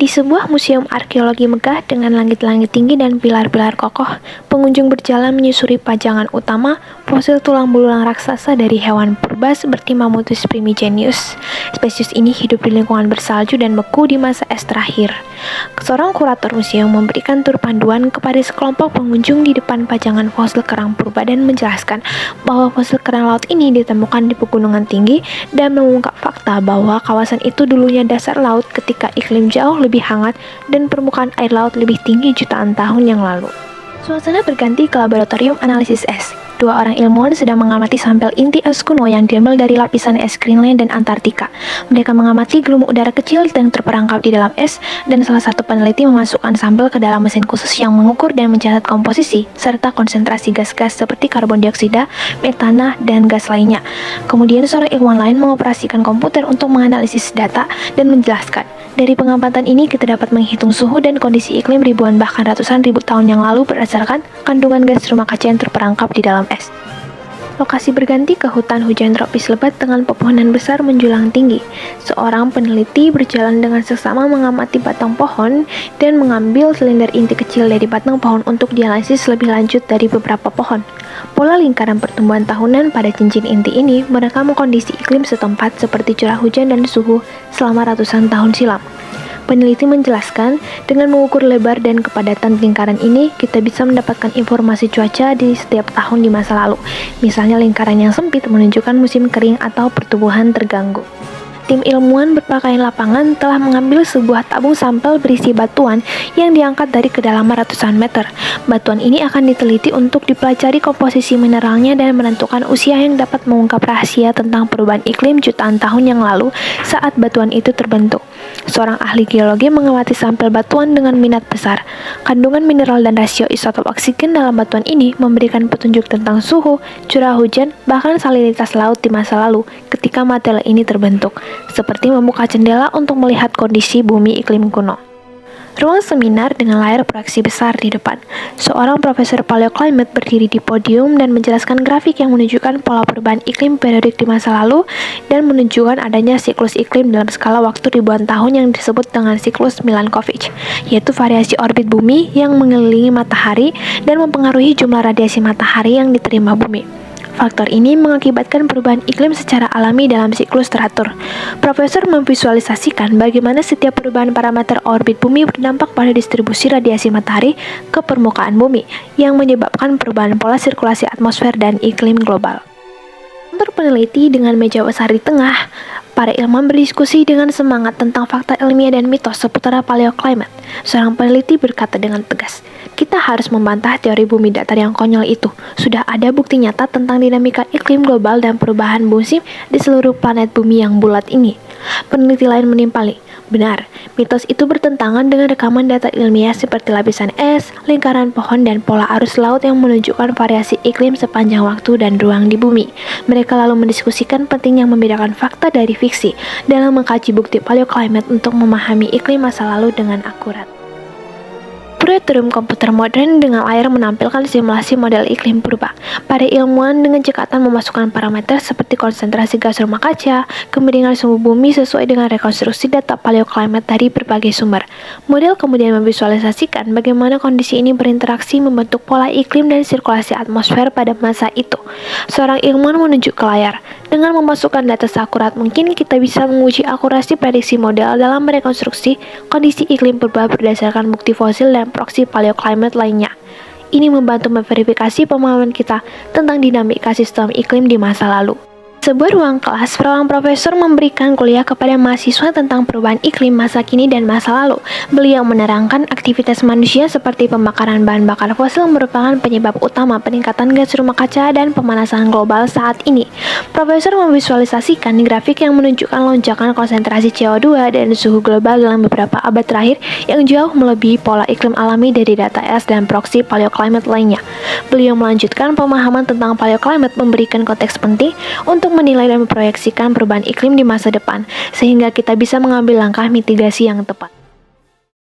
Di sebuah museum arkeologi megah dengan langit-langit tinggi dan pilar-pilar kokoh, pengunjung berjalan menyusuri pajangan utama fosil tulang belulang raksasa dari hewan purba seperti Mammuthus primigenius. Spesies ini hidup di lingkungan bersalju dan beku di masa es terakhir. Seorang kurator museum memberikan tur panduan kepada sekelompok pengunjung di depan pajangan fosil kerang purba dan menjelaskan bahwa fosil kerang laut ini ditemukan di pegunungan tinggi dan mengungkap fakta bahwa kawasan itu dulunya dasar laut ketika iklim jauh lebih hangat dan permukaan air laut lebih tinggi jutaan tahun yang lalu. Suasana berganti ke laboratorium analisis es. Dua orang ilmuwan sedang mengamati sampel inti es kuno yang diambil dari lapisan es Greenland dan Antartika. Mereka mengamati gelembung udara kecil yang terperangkap di dalam es, dan salah satu peneliti memasukkan sampel ke dalam mesin khusus yang mengukur dan mencatat komposisi serta konsentrasi gas-gas seperti karbon dioksida, metana, dan gas lainnya. Kemudian seorang ilmuwan lain mengoperasikan komputer untuk menganalisis data dan menjelaskan, dari pengamatan ini kita dapat menghitung suhu dan kondisi iklim ribuan bahkan ratusan ribu tahun yang lalu berdasarkan kandungan gas rumah kaca yang terperangkap di dalam es. Lokasi berganti ke hutan hujan tropis lebat dengan pepohonan besar menjulang tinggi. Seorang peneliti berjalan dengan seksama mengamati batang pohon dan mengambil silinder inti kecil dari batang pohon untuk dianalisis lebih lanjut dari beberapa pohon. Pola lingkaran pertumbuhan tahunan pada cincin inti ini merekam kondisi iklim setempat seperti curah hujan dan suhu selama ratusan tahun silam. Peneliti menjelaskan, dengan mengukur lebar dan kepadatan lingkaran ini, kita bisa mendapatkan informasi cuaca di setiap tahun di masa lalu. Misalnya lingkaran yang sempit menunjukkan musim kering atau pertumbuhan terganggu. Tim ilmuwan berpakaian lapangan telah mengambil sebuah tabung sampel berisi batuan yang diangkat dari kedalaman ratusan meter. Batuan ini akan diteliti untuk dipelajari komposisi mineralnya dan menentukan usia yang dapat mengungkap rahasia tentang perubahan iklim jutaan tahun yang lalu saat batuan itu terbentuk. Seorang ahli geologi mengamati sampel batuan dengan minat besar. Kandungan mineral dan rasio isotop oksigen dalam batuan ini memberikan petunjuk tentang suhu, curah hujan, bahkan salinitas laut di masa lalu ketika material ini terbentuk, seperti membuka jendela untuk melihat kondisi bumi iklim kuno. Ruang seminar dengan layar proyeksi besar di depan. Seorang profesor paleoclimate berdiri di podium dan menjelaskan grafik yang menunjukkan pola perubahan iklim periodik di masa lalu dan menunjukkan adanya siklus iklim dalam skala waktu ribuan tahun yang disebut dengan siklus Milankovitch, yaitu variasi orbit bumi yang mengelilingi matahari dan mempengaruhi jumlah radiasi matahari yang diterima bumi. Faktor ini mengakibatkan perubahan iklim secara alami dalam siklus teratur. Profesor memvisualisasikan bagaimana setiap perubahan parameter orbit bumi berdampak pada distribusi radiasi matahari ke permukaan bumi, yang menyebabkan perubahan pola sirkulasi atmosfer dan iklim global. Kantor peneliti dengan meja besar di tengah, para ilmuwan berdiskusi dengan semangat tentang fakta ilmiah dan mitos seputar paleoclimate. Seorang peneliti berkata dengan tegas, "Kita harus membantah teori bumi datar yang konyol itu. Sudah ada bukti nyata tentang dinamika iklim global dan perubahan musim di seluruh planet bumi yang bulat ini." Peneliti lain menimpali, "Benar, mitos itu bertentangan dengan rekaman data ilmiah seperti lapisan es, lingkaran pohon, dan pola arus laut yang menunjukkan variasi iklim sepanjang waktu dan ruang di bumi." Mereka lalu mendiskusikan pentingnya membedakan fakta dari fiksi dalam mengkaji bukti paleoclimate untuk memahami iklim masa lalu dengan akurat. Laboratorium komputer modern dengan layar menampilkan simulasi model iklim purba. Para ilmuwan dengan cekatan memasukkan parameter seperti konsentrasi gas rumah kaca, kemiringan suhu bumi sesuai dengan rekonstruksi data paleoclimate dari berbagai sumber. Model kemudian memvisualisasikan bagaimana kondisi ini berinteraksi membentuk pola iklim dan sirkulasi atmosfer pada masa itu. Seorang ilmuwan menunjuk ke layar. Dengan memasukkan data seakurat mungkin, kita bisa menguji akurasi prediksi model dalam merekonstruksi kondisi iklim purba berdasarkan bukti fosil dan proksi paleoclimate lainnya. Ini membantu memverifikasi pemahaman kita tentang dinamika sistem iklim di masa lalu. Sebuah ruang kelas, seorang profesor memberikan kuliah kepada mahasiswa tentang perubahan iklim masa kini dan masa lalu. Beliau menerangkan aktivitas manusia seperti pembakaran bahan bakar fosil merupakan penyebab utama peningkatan gas rumah kaca dan pemanasan global saat ini. Profesor memvisualisasikan grafik yang menunjukkan lonjakan konsentrasi CO2 dan suhu global dalam beberapa abad terakhir yang jauh melebihi pola iklim alami dari data es dan proksi paleoclimate lainnya. Beliau melanjutkan pemahaman tentang paleoclimate memberikan konteks penting untuk menilai dan memproyeksikan perubahan iklim di masa depan, sehingga kita bisa mengambil langkah mitigasi yang tepat.